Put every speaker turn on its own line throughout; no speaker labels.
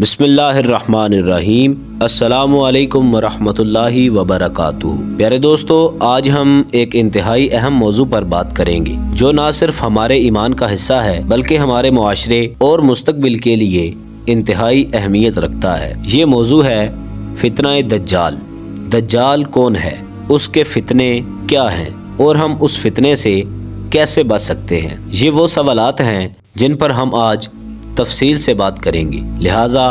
بسم اللہ الرحمن الرحیم۔ السلام علیکم ورحمۃ وبرکاتہ۔ پیارے دوستو، آج ہم ایک انتہائی اہم موضوع پر بات کریں گے جو نہ صرف ہمارے ایمان کا حصہ ہے بلکہ ہمارے معاشرے اور مستقبل کے لیے انتہائی اہمیت رکھتا ہے۔ یہ موضوع ہے فتنہ دجال۔ دجال کون ہے، اس کے فتنے کیا ہیں اور ہم اس فتنے سے کیسے بچ سکتے ہیں؟ یہ وہ سوالات ہیں جن پر ہم آج تفصیل سے بات کریں گے، لہٰذا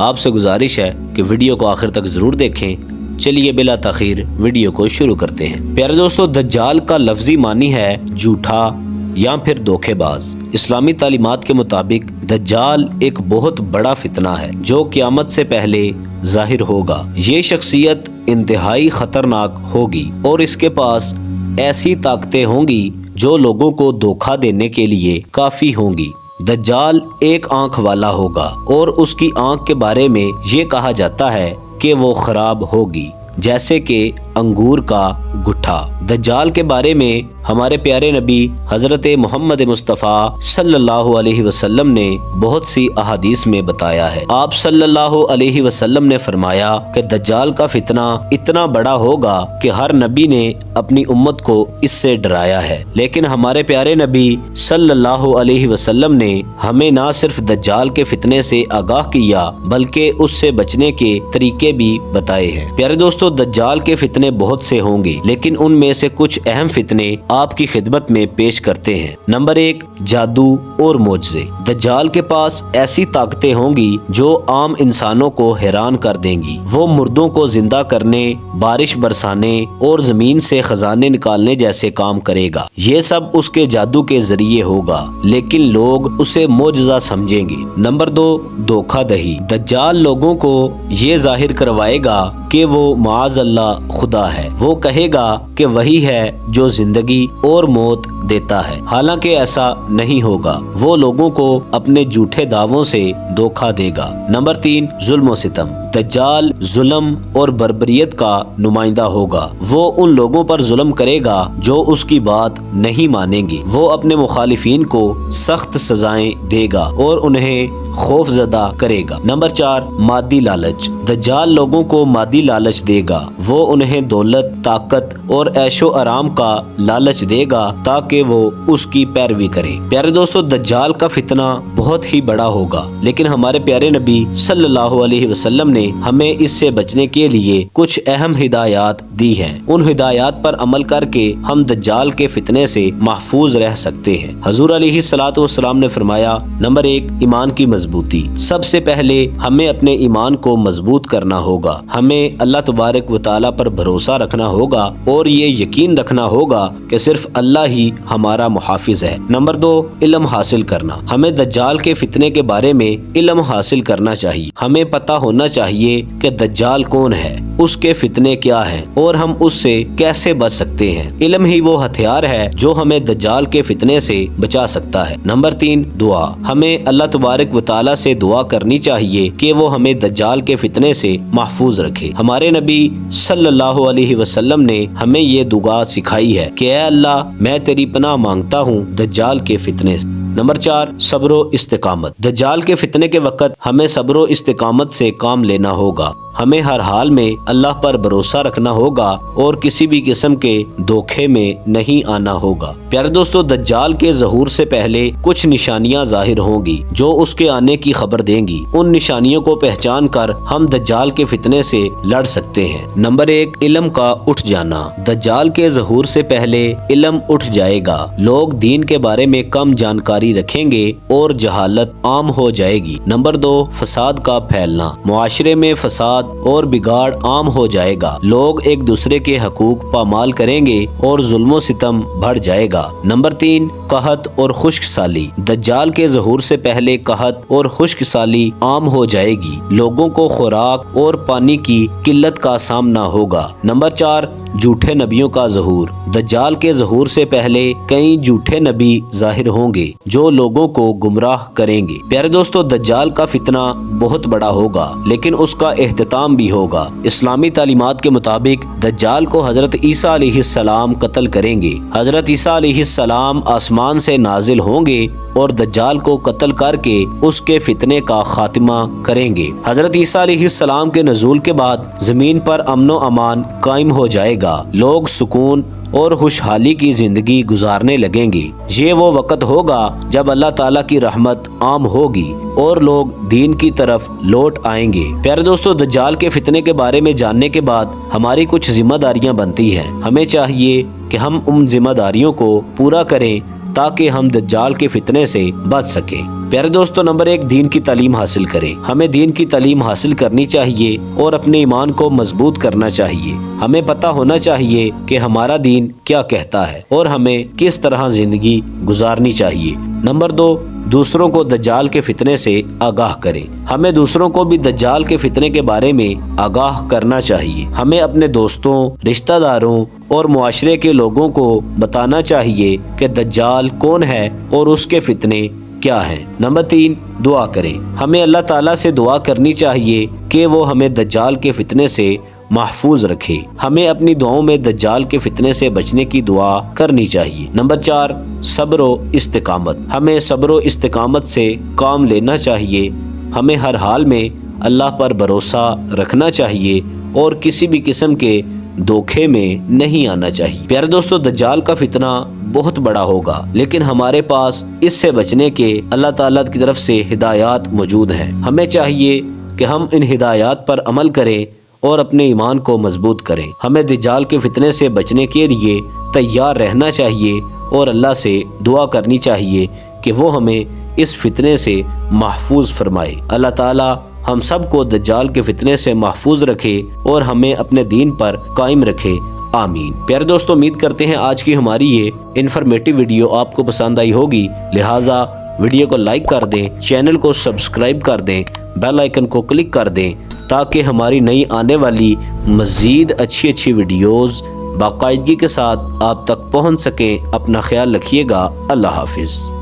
آپ سے گزارش ہے کہ ویڈیو کو آخر تک ضرور دیکھیں۔ چلیے بلا تاخیر ویڈیو کو شروع کرتے ہیں۔ پیارے دوستو، دجال کا لفظی معنی ہے جھوٹا یا پھر دھوکے باز۔ اسلامی تعلیمات کے مطابق دجال ایک بہت بڑا فتنہ ہے جو قیامت سے پہلے ظاہر ہوگا۔ یہ شخصیت انتہائی خطرناک ہوگی اور اس کے پاس ایسی طاقتیں ہوں گی جو لوگوں کو دھوکہ دینے کے لیے کافی ہوں گی۔ دجال ایک آنکھ والا ہوگا اور اس کی آنکھ کے بارے میں یہ کہا جاتا ہے کہ وہ خراب ہوگی جیسے کہ انگور کا گٹھا۔ دجال کے بارے میں ہمارے پیارے نبی حضرت محمد مصطفیٰ صلی اللہ علیہ وسلم نے بہت سی احادیث میں بتایا ہے۔ آپ صلی اللہ علیہ وسلم نے فرمایا کہ دجال کا فتنہ اتنا بڑا ہوگا کہ ہر نبی نے اپنی امت کو اس سے ڈرایا ہے، لیکن ہمارے پیارے نبی صلی اللہ علیہ وسلم نے ہمیں نہ صرف دجال کے فتنے سے آگاہ کیا بلکہ اس سے بچنے کے طریقے بھی بتائے ہیں۔ پیارے دوستو، دجال کے فتنے بہت سے ہوں گے لیکن ان میں سے کچھ اہم فتنے آپ کی خدمت میں پیش کرتے ہیں۔ نمبر 1، جادو اور معجزے۔ دجال کے پاس ایسی طاقتیں ہوں گی جو عام انسانوں کو حیران کر دیں گی۔ وہ مردوں کو زندہ کرنے، بارش برسانے اور زمین سے خزانے نکالنے جیسے کام کرے گا۔ یہ سب اس کے جادو کے ذریعے ہوگا لیکن لوگ اسے معجزہ سمجھیں گے۔ نمبر 2، دھوکہ دہی۔ دجال لوگوں کو یہ ظاہر کروائے گا کہ وہ معاذ اللہ خدا ہے۔ وہ کہے گا کہ وہی ہے جو زندگی اور موت دیتا ہے، حالانکہ ایسا نہیں ہوگا۔ وہ لوگوں کو اپنے جھوٹے دعووں سے دھوکہ دے گا۔ نمبر 3، ظلم و ستم۔ دجال ظلم اور بربریت کا نمائندہ ہوگا۔ وہ ان لوگوں پر ظلم کرے گا جو اس کی بات نہیں مانیں گے۔ وہ اپنے مخالفین کو سخت سزائیں دے گا اور انہیں خوف زدہ کرے گا۔ نمبر 4، مادی لالچ۔ دجال لوگوں کو مادی لالچ دے گا۔ وہ انہیں دولت، طاقت اور عیش و آرام کا لالچ دے گا تاکہ وہ اس کی پیروی کرے۔ پیارے دوستو، دجال کا فتنہ بہت ہی بڑا ہوگا لیکن ہمارے پیارے نبی صلی اللہ علیہ وسلم نے ہمیں اس سے بچنے کے لیے کچھ اہم ہدایات دی ہیں۔ ان ہدایات پر عمل کر کے ہم دجال کے فتنے سے محفوظ رہ سکتے ہیں۔ حضور علیہ الصلوۃ والسلام نے فرمایا، نمبر 1، ایمان کی مضبوطی۔ سب سے پہلے ہمیں اپنے ایمان کو مضبوط کرنا ہوگا۔ ہمیں اللہ تبارک و تعالیٰ پر بھروسہ رکھنا ہوگا اور یہ یقین رکھنا ہوگا کہ صرف اللہ ہی ہمارا محافظ ہے۔ نمبر 2، علم حاصل کرنا۔ ہمیں دجال کے فتنے کے بارے میں علم حاصل کرنا چاہیے۔ ہمیں پتہ ہونا چاہیے کہ دجال کون ہے، اس کے فتنے کیا ہیں اور ہم اس سے کیسے بچ سکتے ہیں۔ علم ہی وہ ہتھیار ہے جو ہمیں دجال کے فتنے سے بچا سکتا ہے۔ نمبر 3، دعا۔ ہمیں اللہ تبارک و تعالیٰ سے دعا کرنی چاہیے کہ وہ ہمیں دجال کے فتنے سے محفوظ رکھے۔ ہمارے نبی صلی اللہ علیہ وسلم نے ہمیں یہ دعا سکھائی ہے کہ اے اللہ، میں تیری پناہ مانگتا ہوں دجال کے فتنے سے۔ نمبر 4، صبر و استقامت۔ دجال کے فتنے کے وقت ہمیں صبر و استقامت سے کام لینا ہوگا۔ ہمیں ہر حال میں اللہ پر بھروسہ رکھنا ہوگا اور کسی بھی قسم کے دھوکے میں نہیں آنا ہوگا۔ پیارے دوستو، دجال کے ظہور سے پہلے کچھ نشانیاں ظاہر ہوں گی جو اس کے آنے کی خبر دیں گی۔ ان نشانیوں کو پہچان کر ہم دجال کے فتنے سے لڑ سکتے ہیں۔ نمبر 1، علم کا اٹھ جانا۔ دجال کے ظہور سے پہلے علم اٹھ جائے گا۔ لوگ دین کے بارے میں کم جانکاری رکھیں گے اور جہالت عام ہو جائے گی۔ نمبر 2، فساد کا پھیلنا۔ معاشرے میں فساد اور بگاڑ عام ہو جائے گا۔ لوگ ایک دوسرے کے حقوق پامال کریں گے اور ظلم و ستم بڑھ جائے گا۔ نمبر 3، قحط اور خشک سالی۔ دجال کے ظہور سے پہلے قحط اور خشک سالی عام ہو جائے گی۔ لوگوں کو خوراک اور پانی کی قلت کا سامنا ہوگا۔ نمبر 4، جھوٹے نبیوں کا ظہور۔ دجال کے ظہور سے پہلے کئی جھوٹے نبی ظاہر ہوں گے جو لوگوں کو گمراہ کریں گے۔ پیارے دوستو، دجال کا فتنہ بہت بڑا ہوگا لیکن اس کا اختتام بھی ہوگا۔ اسلامی تعلیمات کے مطابق دجال کو حضرت عیسیٰ علیہ السلام قتل کریں گے۔ حضرت عیسیٰ علیہ السلام آسمان سے نازل ہوں گے اور دجال کو قتل کر کے اس کے فتنے کا خاتمہ کریں گے۔ حضرت عیسیٰ علیہ السلام کے نزول کے بعد زمین پر امن و امان قائم ہو جائے گا۔ لوگ سکون اور خوشحالی کی زندگی گزارنے لگیں گے۔ یہ وہ وقت ہوگا جب اللہ تعالیٰ کی رحمت عام ہوگی اور لوگ دین کی طرف لوٹ آئیں گے۔ پیارے دوستو، دجال کے فتنے کے بارے میں جاننے کے بعد ہماری کچھ ذمہ داریاں بنتی ہیں۔ ہمیں چاہیے کہ ہم ان ذمہ داریوں کو پورا کریں تاکہ ہم دجال کے فتنے سے بچ سکیں۔ پیارے دوستو، نمبر 1، دین کی تعلیم حاصل کریں۔ ہمیں دین کی تعلیم حاصل کرنی چاہیے اور اپنے ایمان کو مضبوط کرنا چاہیے۔ ہمیں پتہ ہونا چاہیے کہ ہمارا دین کیا کہتا ہے اور ہمیں کس طرح زندگی گزارنی چاہیے۔ نمبر 2، دوسروں کو دجال کے فتنے سے آگاہ کریں۔ ہمیں دوسروں کو بھی دجال کے فتنے کے بارے میں آگاہ کرنا چاہیے۔ ہمیں اپنے دوستوں، رشتہ داروں اور معاشرے کے لوگوں کو بتانا چاہیے کہ دجال کون ہے اور اس کے فتنے کیا ہیں۔ نمبر 3، دعا کریں۔ ہمیں اللہ تعالیٰ سے دعا کرنی چاہیے کہ وہ ہمیں دجال کے فتنے سے محفوظ رکھے۔ ہمیں اپنی دعاؤں میں دجال کے فتنے سے بچنے کی دعا کرنی چاہیے۔ نمبر 4، صبر و استقامت۔ ہمیں صبر و استقامت سے کام لینا چاہیے۔ ہمیں ہر حال میں اللہ پر بھروسہ رکھنا چاہیے اور کسی بھی قسم کے دھوکے میں نہیں آنا چاہیے۔ پیارے دوستو، دجال کا فتنہ بہت بڑا ہوگا لیکن ہمارے پاس اس سے بچنے کے اللہ تعالیٰ کی طرف سے ہدایات موجود ہیں۔ ہمیں چاہیے کہ ہم ان ہدایات پر عمل کریں اور اپنے ایمان کو مضبوط کریں۔ ہمیں دجال کے فتنے سے بچنے کے لیے تیار رہنا چاہیے اور اللہ سے دعا کرنی چاہیے کہ وہ ہمیں اس فتنے سے محفوظ فرمائے۔ اللہ تعالیٰ ہم سب کو دجال کے فتنے سے محفوظ رکھے اور ہمیں اپنے دین پر قائم رکھے، آمین۔ پیارے دوستو، امید کرتے ہیں آج کی ہماری یہ انفارمیٹیو ویڈیو آپ کو پسند آئی ہوگی، لہٰذا ویڈیو کو لائک کر دیں، چینل کو سبسکرائب کر دیں، بیل آئیکن کو کلک کر دیں تاکہ ہماری نئی آنے والی مزید اچھی ویڈیوز باقاعدگی کے ساتھ آپ تک پہنچ سکیں۔ اپنا خیال رکھیے گا۔ اللہ حافظ۔